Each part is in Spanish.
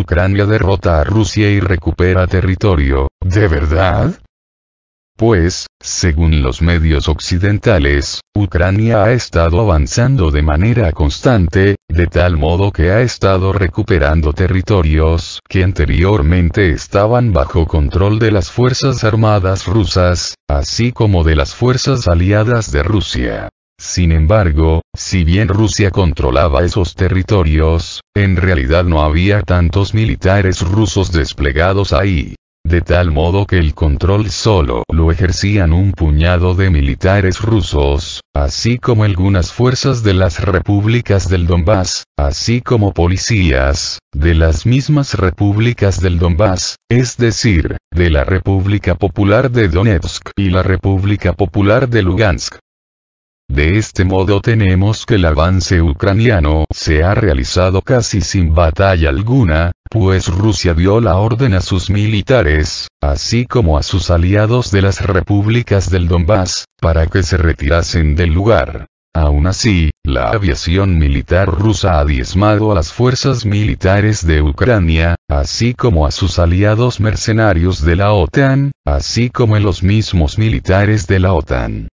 Ucrania derrota a Rusia y recupera territorio, ¿de verdad? Pues, según los medios occidentales, Ucrania ha estado avanzando de manera constante, de tal modo que ha estado recuperando territorios que anteriormente estaban bajo control de las Fuerzas Armadas rusas, así como de las fuerzas aliadas de Rusia. Sin embargo, si bien Rusia controlaba esos territorios, en realidad no había tantos militares rusos desplegados ahí. De tal modo que el control solo lo ejercían un puñado de militares rusos, así como algunas fuerzas de las repúblicas del Donbass, así como policías, de las mismas repúblicas del Donbass, es decir, de la República Popular de Donetsk y la República Popular de Lugansk. De este modo tenemos que el avance ucraniano se ha realizado casi sin batalla alguna, pues Rusia dio la orden a sus militares, así como a sus aliados de las repúblicas del Donbass, para que se retirasen del lugar. Aún así, la aviación militar rusa ha diezmado a las fuerzas militares de Ucrania, así como a sus aliados mercenarios de la OTAN, así como a los mismos militares de la OTAN.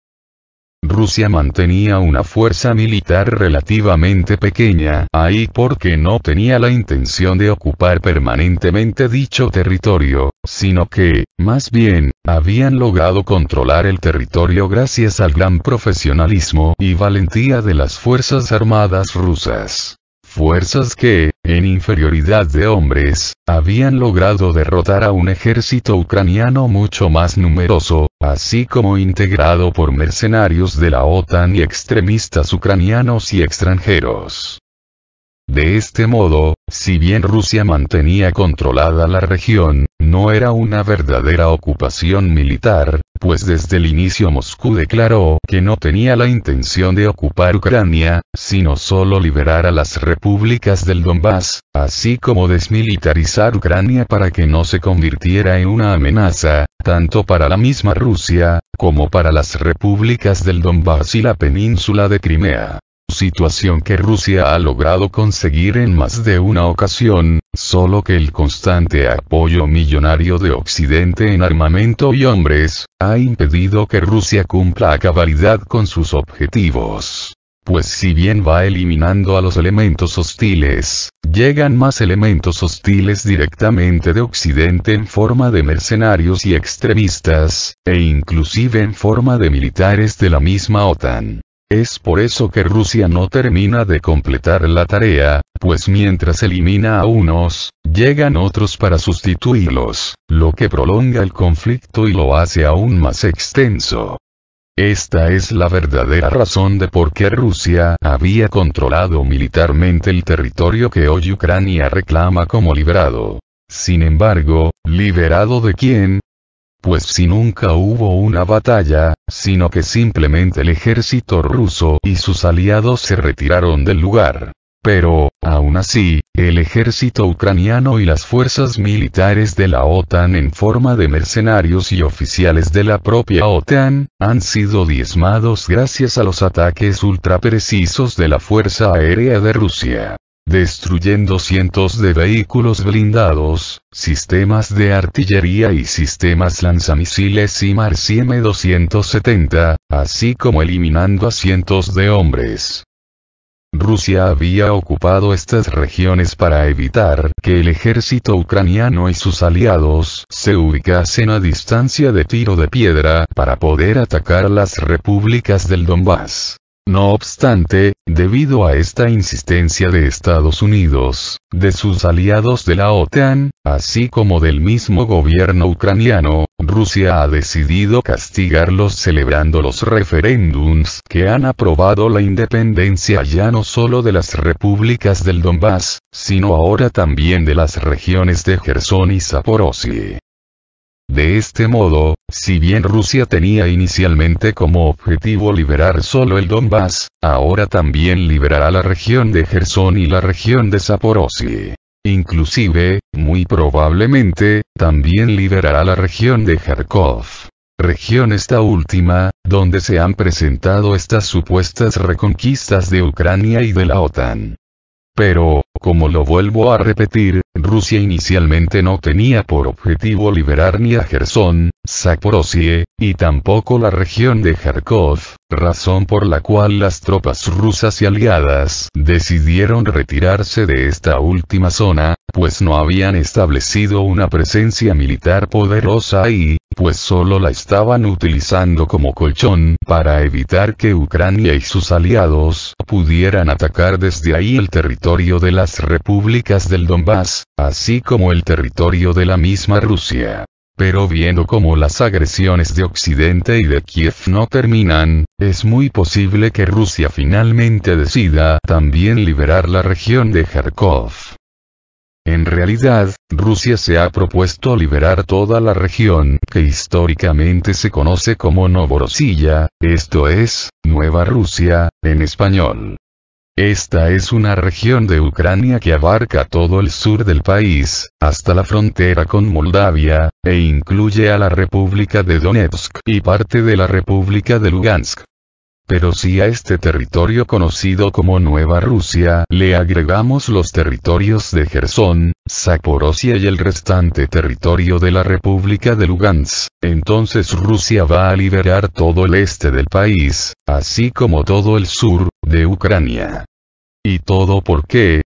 Rusia mantenía una fuerza militar relativamente pequeña ahí porque no tenía la intención de ocupar permanentemente dicho territorio, sino que, más bien, habían logrado controlar el territorio gracias al gran profesionalismo y valentía de las Fuerzas Armadas rusas. Fuerzas que, en inferioridad de hombres, habían logrado derrotar a un ejército ucraniano mucho más numeroso, así como integrado por mercenarios de la OTAN y extremistas ucranianos y extranjeros. De este modo, si bien Rusia mantenía controlada la región, no era una verdadera ocupación militar, pues desde el inicio Moscú declaró que no tenía la intención de ocupar Ucrania, sino solo liberar a las repúblicas del Donbass, así como desmilitarizar Ucrania para que no se convirtiera en una amenaza, tanto para la misma Rusia, como para las repúblicas del Donbass y la península de Crimea. Situación que Rusia ha logrado conseguir en más de una ocasión, solo que el constante apoyo millonario de Occidente en armamento y hombres, ha impedido que Rusia cumpla a cabalidad con sus objetivos. Pues si bien va eliminando a los elementos hostiles, llegan más elementos hostiles directamente de Occidente en forma de mercenarios y extremistas, e inclusive en forma de militares de la misma OTAN. Es por eso que Rusia no termina de completar la tarea, pues mientras elimina a unos, llegan otros para sustituirlos, lo que prolonga el conflicto y lo hace aún más extenso. Esta es la verdadera razón de por qué Rusia había controlado militarmente el territorio que hoy Ucrania reclama como liberado. Sin embargo, ¿liberado de quién? Pues si nunca hubo una batalla, sino que simplemente el ejército ruso y sus aliados se retiraron del lugar. Pero, aún así, el ejército ucraniano y las fuerzas militares de la OTAN en forma de mercenarios y oficiales de la propia OTAN, han sido diezmados gracias a los ataques ultraprecisos de la Fuerza Aérea de Rusia. Destruyendo cientos de vehículos blindados, sistemas de artillería y sistemas lanzamisiles HIMARS y M270, así como eliminando a cientos de hombres. Rusia había ocupado estas regiones para evitar que el ejército ucraniano y sus aliados se ubicasen a distancia de tiro de piedra para poder atacar las repúblicas del Donbass. No obstante, debido a esta insistencia de Estados Unidos, de sus aliados de la OTAN, así como del mismo gobierno ucraniano, Rusia ha decidido castigarlos celebrando los referéndums que han aprobado la independencia ya no solo de las repúblicas del Donbass, sino ahora también de las regiones de Jersón y Zaporozhye. De este modo, si bien Rusia tenía inicialmente como objetivo liberar solo el Donbass, ahora también liberará la región de Jersón y la región de Zaporozhye. Inclusive, muy probablemente, también liberará la región de Kharkov. Región esta última, donde se han presentado estas supuestas reconquistas de Ucrania y de la OTAN. Pero, como lo vuelvo a repetir, Rusia inicialmente no tenía por objetivo liberar ni a Jersón, Zaporozhye, y tampoco la región de Kharkov, razón por la cual las tropas rusas y aliadas decidieron retirarse de esta última zona, pues no habían establecido una presencia militar poderosa ahí, pues solo la estaban utilizando como colchón para evitar que Ucrania y sus aliados pudieran atacar desde ahí el territorio de las repúblicas del Donbass, así como el territorio de la misma Rusia. Pero viendo cómo las agresiones de Occidente y de Kiev no terminan, es muy posible que Rusia finalmente decida también liberar la región de Kharkov. En realidad, Rusia se ha propuesto liberar toda la región que históricamente se conoce como Novorossiya, esto es, Nueva Rusia, en español. Esta es una región de Ucrania que abarca todo el sur del país, hasta la frontera con Moldavia, e incluye a la República de Donetsk y parte de la República de Lugansk. Pero si a este territorio conocido como Nueva Rusia le agregamos los territorios de Jersón, Zaporozhye y el restante territorio de la República de Lugansk, entonces Rusia va a liberar todo el este del país, así como todo el sur de Ucrania. ¿Y todo por qué?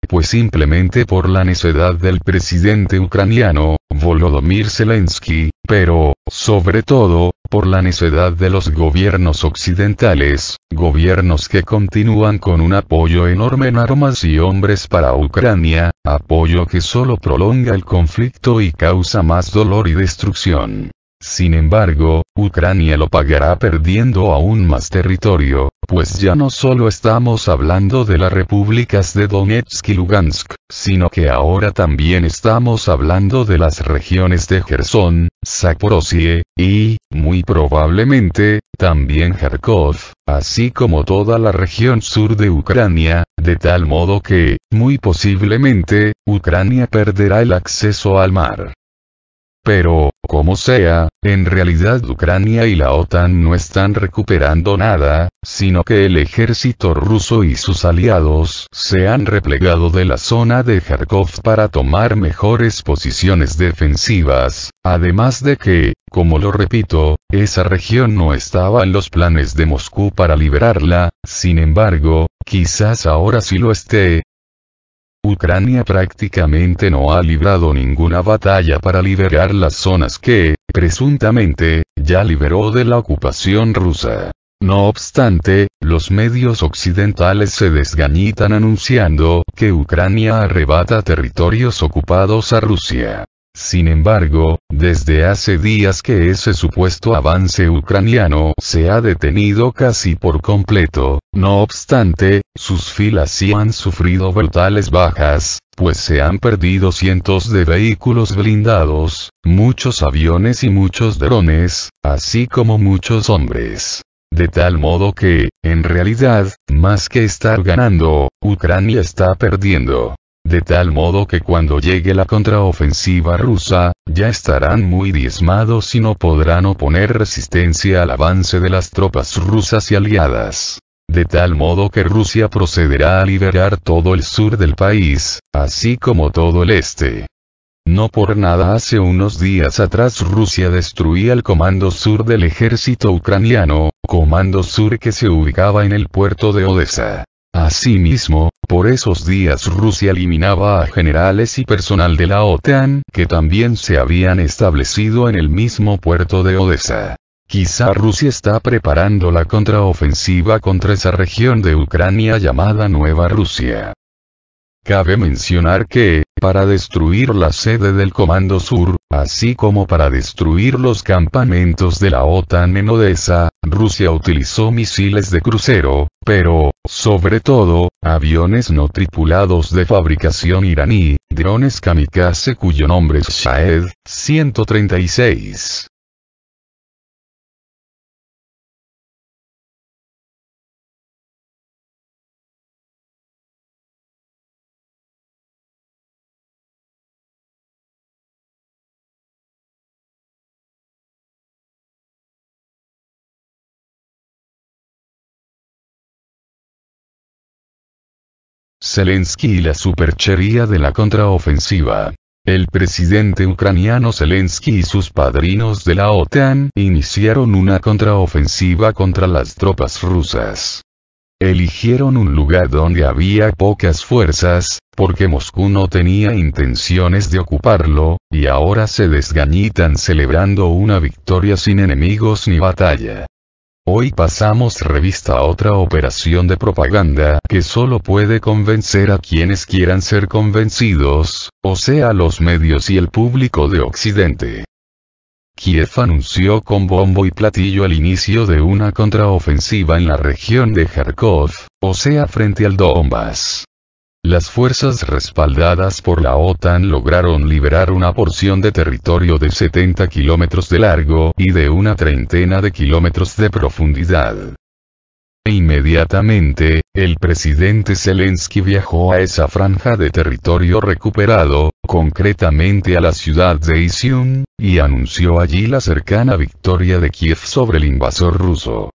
Pues simplemente por la necedad del presidente ucraniano, Volodymyr Zelensky, pero, sobre todo, por la necedad de los gobiernos occidentales, gobiernos que continúan con un apoyo enorme en armas y hombres para Ucrania, apoyo que solo prolonga el conflicto y causa más dolor y destrucción. Sin embargo, Ucrania lo pagará perdiendo aún más territorio, pues ya no solo estamos hablando de las repúblicas de Donetsk y Lugansk, sino que ahora también estamos hablando de las regiones de Jersón, Zaporozhye, y, muy probablemente, también Kharkov, así como toda la región sur de Ucrania, de tal modo que, muy posiblemente, Ucrania perderá el acceso al mar. Pero, como sea, en realidad Ucrania y la OTAN no están recuperando nada, sino que el ejército ruso y sus aliados se han replegado de la zona de Kharkov para tomar mejores posiciones defensivas, además de que, como lo repito, esa región no estaba en los planes de Moscú para liberarla, sin embargo, quizás ahora sí lo esté. Ucrania prácticamente no ha librado ninguna batalla para liberar las zonas que, presuntamente, ya liberó de la ocupación rusa. No obstante, los medios occidentales se desgañitan anunciando que Ucrania arrebata territorios ocupados a Rusia. Sin embargo, desde hace días que ese supuesto avance ucraniano se ha detenido casi por completo, no obstante, sus filas sí han sufrido brutales bajas, pues se han perdido cientos de vehículos blindados, muchos aviones y muchos drones, así como muchos hombres. De tal modo que, en realidad, más que estar ganando, Ucrania está perdiendo. De tal modo que cuando llegue la contraofensiva rusa, ya estarán muy diezmados y no podrán oponer resistencia al avance de las tropas rusas y aliadas. De tal modo que Rusia procederá a liberar todo el sur del país, así como todo el este. No por nada hace unos días atrás Rusia destruía el Comando Sur del ejército ucraniano, Comando Sur que se ubicaba en el puerto de Odessa. Asimismo, por esos días Rusia eliminaba a generales y personal de la OTAN que también se habían establecido en el mismo puerto de Odessa. Quizá Rusia está preparando la contraofensiva contra esa región de Ucrania llamada Nueva Rusia. Cabe mencionar que, para destruir la sede del Comando Sur, así como para destruir los campamentos de la OTAN en Odessa, Rusia utilizó misiles de crucero, pero, sobre todo, aviones no tripulados de fabricación iraní, drones kamikaze cuyo nombre es Shahed 136. Zelensky y la superchería de la contraofensiva. El presidente ucraniano Zelensky y sus padrinos de la OTAN iniciaron una contraofensiva contra las tropas rusas. Eligieron un lugar donde había pocas fuerzas, porque Moscú no tenía intenciones de ocuparlo, y ahora se desgañitan celebrando una victoria sin enemigos ni batalla. Hoy pasamos revista a otra operación de propaganda que solo puede convencer a quienes quieran ser convencidos, o sea los medios y el público de Occidente. Kiev anunció con bombo y platillo el inicio de una contraofensiva en la región de Kharkov, o sea frente al Donbass. Las fuerzas respaldadas por la OTAN lograron liberar una porción de territorio de 70 kilómetros de largo y de una treintena de kilómetros de profundidad. Inmediatamente, el presidente Zelensky viajó a esa franja de territorio recuperado, concretamente a la ciudad de Izium, y anunció allí la cercana victoria de Kiev sobre el invasor ruso.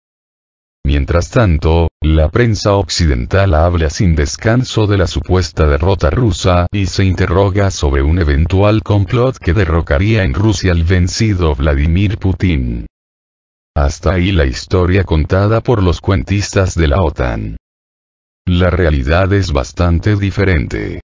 Mientras tanto, la prensa occidental habla sin descanso de la supuesta derrota rusa y se interroga sobre un eventual complot que derrocaría en Rusia al vencido Vladimir Putin. Hasta ahí la historia contada por los cuentistas de la OTAN. La realidad es bastante diferente.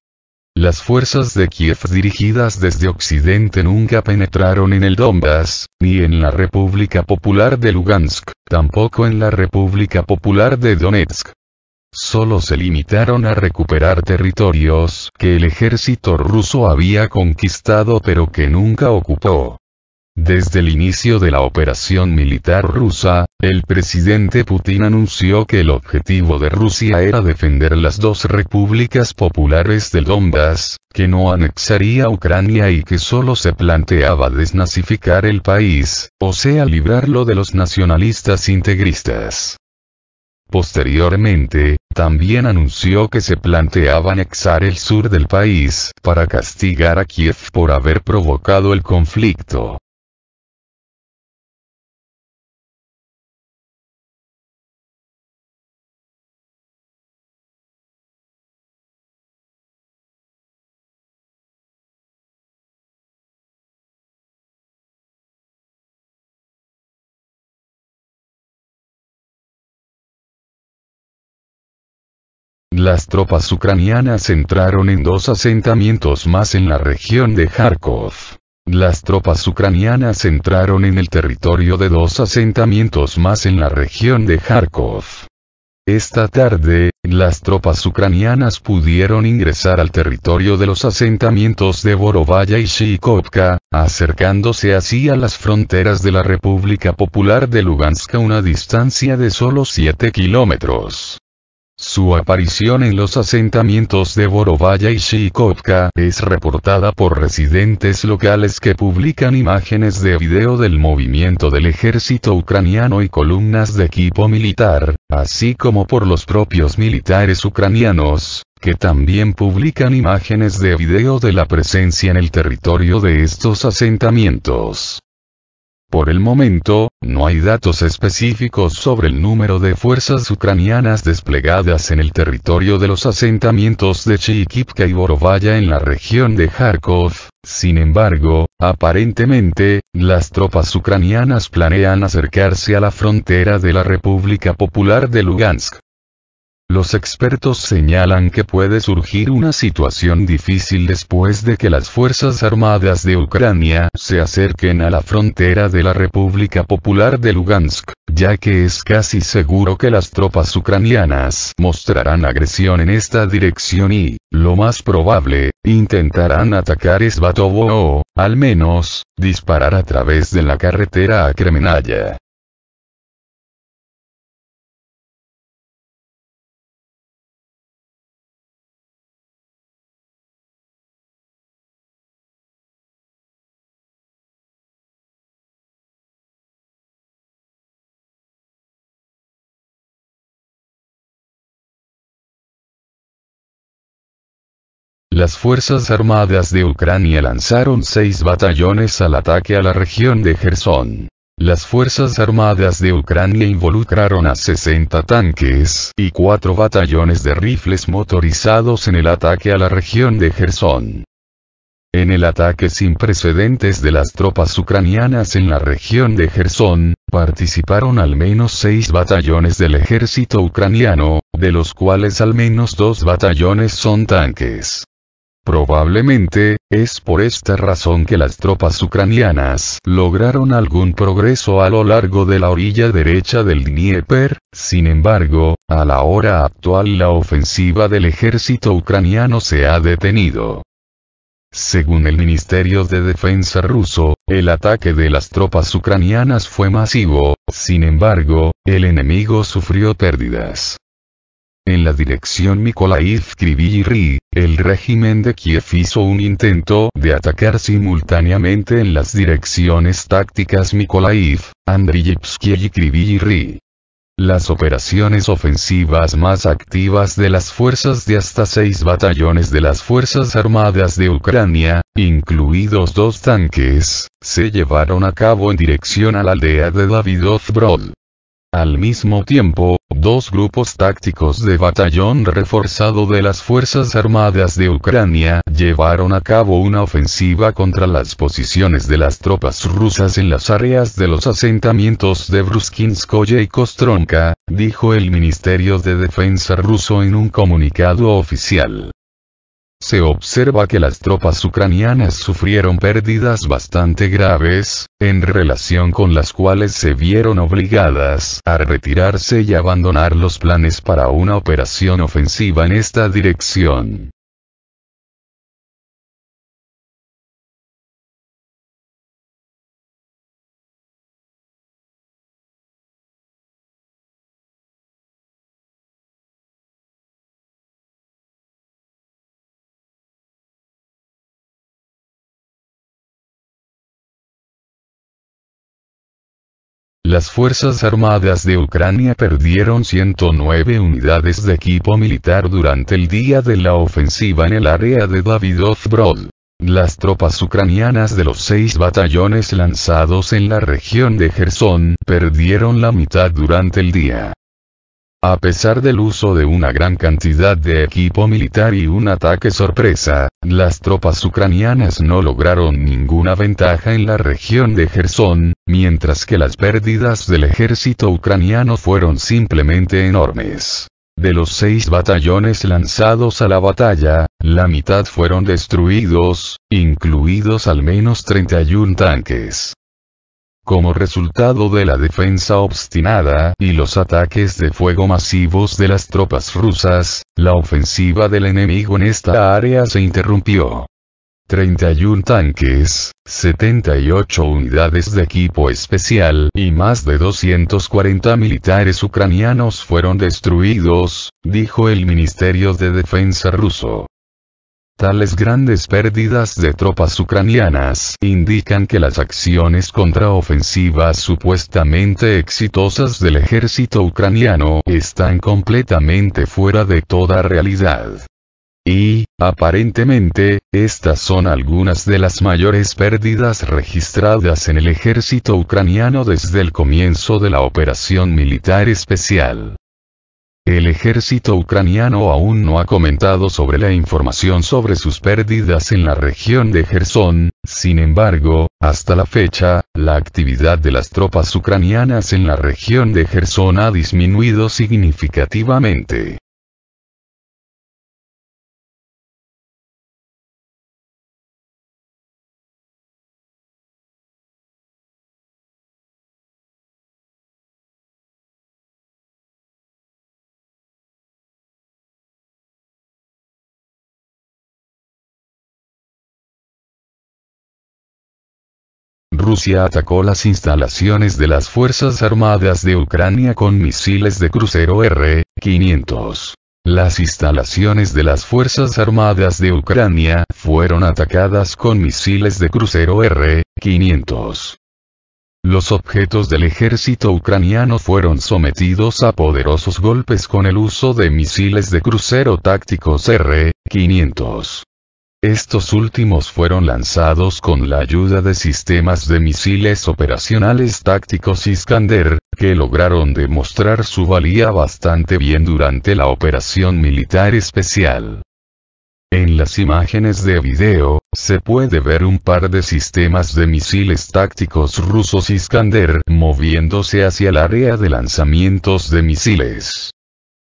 Las fuerzas de Kiev dirigidas desde Occidente nunca penetraron en el Donbass, ni en la República Popular de Lugansk, tampoco en la República Popular de Donetsk. Solo se limitaron a recuperar territorios que el ejército ruso había conquistado pero que nunca ocupó. Desde el inicio de la operación militar rusa, el presidente Putin anunció que el objetivo de Rusia era defender las dos repúblicas populares del Donbass, que no anexaría Ucrania y que solo se planteaba desnazificar el país, o sea librarlo de los nacionalistas integristas. Posteriormente, también anunció que se planteaba anexar el sur del país, para castigar a Kiev por haber provocado el conflicto. Las tropas ucranianas entraron en dos asentamientos más en la región de Kharkov. Las tropas ucranianas entraron en el territorio de dos asentamientos más en la región de Kharkov. Esta tarde, las tropas ucranianas pudieron ingresar al territorio de los asentamientos de Borovaya y Shyikovka, acercándose así a las fronteras de la República Popular de Lugansk a una distancia de solo 7 kilómetros. Su aparición en los asentamientos de Borovaya y Shyikovka es reportada por residentes locales que publican imágenes de video del movimiento del ejército ucraniano y columnas de equipo militar, así como por los propios militares ucranianos, que también publican imágenes de video de la presencia en el territorio de estos asentamientos. Por el momento, no hay datos específicos sobre el número de fuerzas ucranianas desplegadas en el territorio de los asentamientos de Shyikovka y Borovaya en la región de Kharkov. Sin embargo, aparentemente, las tropas ucranianas planean acercarse a la frontera de la República Popular de Lugansk. Los expertos señalan que puede surgir una situación difícil después de que las Fuerzas Armadas de Ucrania se acerquen a la frontera de la República Popular de Lugansk, ya que es casi seguro que las tropas ucranianas mostrarán agresión en esta dirección y, lo más probable, intentarán atacar Svatovo o, al menos, disparar a través de la carretera a Kremenaya. Las Fuerzas Armadas de Ucrania lanzaron 6 batallones al ataque a la región de Jersón. Las Fuerzas Armadas de Ucrania involucraron a 60 tanques y 4 batallones de rifles motorizados en el ataque a la región de Jersón. En el ataque sin precedentes de las tropas ucranianas en la región de Jersón, participaron al menos 6 batallones del ejército ucraniano, de los cuales al menos 2 batallones son tanques. Probablemente, es por esta razón que las tropas ucranianas lograron algún progreso a lo largo de la orilla derecha del Dnieper. Sin embargo, a la hora actual la ofensiva del ejército ucraniano se ha detenido. Según el Ministerio de Defensa ruso, el ataque de las tropas ucranianas fue masivo, sin embargo, el enemigo sufrió pérdidas. En la dirección Mykolaiv-Kryvyi-Rih, el régimen de Kiev hizo un intento de atacar simultáneamente en las direcciones tácticas Mykolaiv, Andriyevsky y Kryvyi-Rih. Las operaciones ofensivas más activas de las fuerzas de hasta 6 batallones de las Fuerzas Armadas de Ucrania, incluidos 2 tanques, se llevaron a cabo en dirección a la aldea de Davidov-Brod. Al mismo tiempo, 2 grupos tácticos de batallón reforzado de las Fuerzas Armadas de Ucrania llevaron a cabo una ofensiva contra las posiciones de las tropas rusas en las áreas de los asentamientos de Bruskinskoye y Kostronka, dijo el Ministerio de Defensa ruso en un comunicado oficial. Se observa que las tropas ucranianas sufrieron pérdidas bastante graves, en relación con las cuales se vieron obligadas a retirarse y abandonar los planes para una operación ofensiva en esta dirección. Las Fuerzas Armadas de Ucrania perdieron 109 unidades de equipo militar durante el día de la ofensiva en el área de Davidov-Brod. Las tropas ucranianas de los 6 batallones lanzados en la región de Jersón perdieron la mitad durante el día. A pesar del uso de una gran cantidad de equipo militar y un ataque sorpresa, las tropas ucranianas no lograron ninguna ventaja en la región de Jersón, mientras que las pérdidas del ejército ucraniano fueron simplemente enormes. De los 6 batallones lanzados a la batalla, la mitad fueron destruidos, incluidos al menos 31 tanques. Como resultado de la defensa obstinada y los ataques de fuego masivos de las tropas rusas, la ofensiva del enemigo en esta área se interrumpió. 31 tanques, 78 unidades de equipo especial y más de 240 militares ucranianos fueron destruidos, dijo el Ministerio de Defensa ruso. Tales grandes pérdidas de tropas ucranianas indican que las acciones contraofensivas supuestamente exitosas del ejército ucraniano están completamente fuera de toda realidad. Y, aparentemente, estas son algunas de las mayores pérdidas registradas en el ejército ucraniano desde el comienzo de la operación militar especial. El ejército ucraniano aún no ha comentado sobre la información sobre sus pérdidas en la región de Jersón. Sin embargo, hasta la fecha, la actividad de las tropas ucranianas en la región de Jersón ha disminuido significativamente. Rusia atacó las instalaciones de las Fuerzas Armadas de Ucrania con misiles de crucero R-500. Las instalaciones de las Fuerzas Armadas de Ucrania fueron atacadas con misiles de crucero R-500. Los objetos del ejército ucraniano fueron sometidos a poderosos golpes con el uso de misiles de crucero tácticos R-500. Estos últimos fueron lanzados con la ayuda de sistemas de misiles operacionales tácticos Iskander, que lograron demostrar su valía bastante bien durante la operación militar especial. En las imágenes de video, se puede ver un par de sistemas de misiles tácticos rusos Iskander moviéndose hacia el área de lanzamientos de misiles.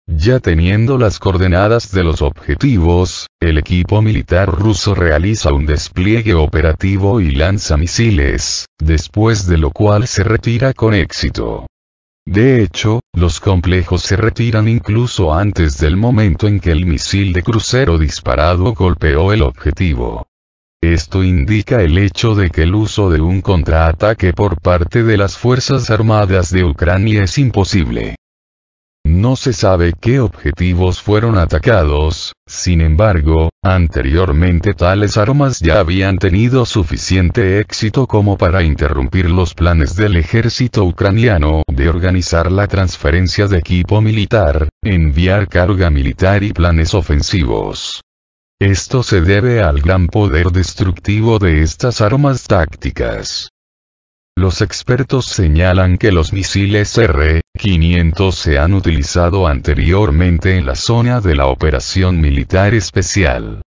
Ya teniendo las coordenadas de los objetivos, el equipo militar ruso realiza un despliegue operativo y lanza misiles, después de lo cual se retira con éxito. De hecho, los complejos se retiran incluso antes del momento en que el misil de crucero disparado golpeó el objetivo. Esto indica el hecho de que el uso de un contraataque por parte de las Fuerzas Armadas de Ucrania es imposible. No se sabe qué objetivos fueron atacados, sin embargo, anteriormente tales armas ya habían tenido suficiente éxito como para interrumpir los planes del ejército ucraniano de organizar la transferencia de equipo militar, enviar carga militar y planes ofensivos. Esto se debe al gran poder destructivo de estas armas tácticas. Los expertos señalan que los misiles R-500 se han utilizado anteriormente en la zona de la operación militar especial.